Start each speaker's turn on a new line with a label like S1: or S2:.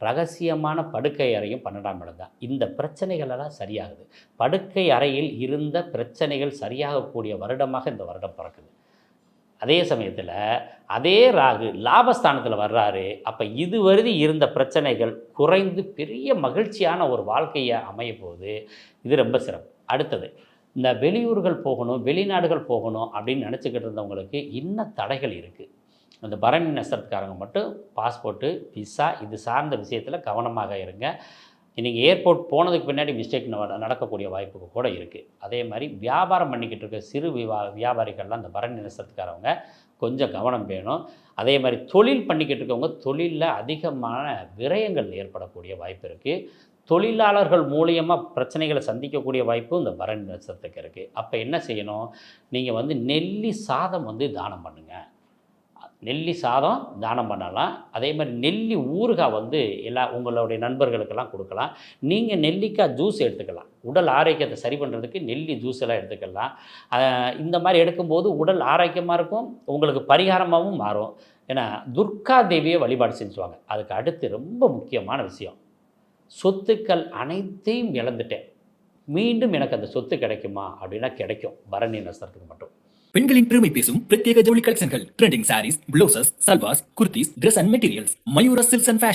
S1: ரகசியமான படுக்கை அறையும் 12ஆம் இடம் தான். இந்த பிரச்சனைகளெல்லாம் சரியாகுது. படுக்கை அறையில் இருந்த பிரச்சனைகள் சரியாகக்கூடிய வருடமாக இந்த வருடம் பிறக்குது. அதே சமயத்தில் அதே ராகு லாபஸ்தானத்தில் வர்றாரு. அப்போ இதுவரையும் இருந்த பிரச்சனைகள் குறைந்து பெரிய மகிழ்ச்சியான ஒரு வாழ்க்கையை அமைய போகுது. இது ரொம்ப சிறப்பு. அடுத்தது, இந்த வெளியூர்கள் போகணும், வெளிநாடுகள் போகணும் அப்படின்னு நினச்சிக்கிட்டு இருந்தவங்களுக்கு இன்னும் தடைகள் இருக்குது. அந்த பரணி நட்சத்திரக்காரங்க மட்டும் பாஸ்போர்ட்டு, விசா இது சார்ந்த விஷயத்தில் கவனமாக இருங்க. நீங்கள் ஏர்போர்ட் போனதுக்கு பின்னாடி மிஸ்டேக் நடக்கக்கூடிய வாய்ப்பு கூட இருக்குது. அதே மாதிரி வியாபாரம் பண்ணிக்கிட்டு இருக்க சிறு வியாபாரிகள்லாம் அந்த பரணி நட்சத்திரக்காரவங்க கொஞ்சம் கவனம் வேணும். அதே மாதிரி தொழில் பண்ணிக்கிட்டு இருக்கவங்க தொழிலில் அதிகமான விரயங்கள் ஏற்படக்கூடிய வாய்ப்பு இருக்குது. தொழிலாளர்கள் மூலியமாக பிரச்சனைகளை சந்திக்கக்கூடிய வாய்ப்பும் இந்த பரணி நட்சத்திரத்துக்கு இருக்குது. அப்போ என்ன செய்யணும், நீங்கள் நெல்லி சாதம் தானம் பண்ணுங்கள். நெல்லி சாதம் தானம் பண்ணலாம். அதே மாதிரி நெல்லி ஊறுகாய் எல்லா உங்களுடைய நண்பர்களுக்கெல்லாம் கொடுக்கலாம். நீங்கள் நெல்லிக்காய் ஜூஸ் எடுத்துக்கலாம். உடல் ஆரோக்கியத்தை சரி பண்ணுறதுக்கு நெல்லி ஜூஸ் எல்லாம் எடுத்துக்கலாம். இந்த மாதிரி எடுக்கும்போது உடல் ஆரோக்கியமாக இருக்கும், உங்களுக்கு பரிகாரமாகவும் மாறும். ஏன்னா துர்கா தேவியை வழிபாடு செஞ்சுவாங்க. அதுக்கு அடுத்து ரொம்ப முக்கியமான விஷயம், சொத்துக்கள் அனைத்தையும் இழந்துட்டேன், மீண்டும் எனக்கு அந்த சொத்து கிடைக்குமா அப்படின்னா கிடைக்கும். பரணி நட்சத்திரத்துக்கு மட்டும்.
S2: பெண்களின் பெருமை பேசும் பிரத்யேக ஜவுளி கலெக்ஷன்கள், trending saris, blouses, salwars, kurtis, dress and materials, Mayura silks and fashion.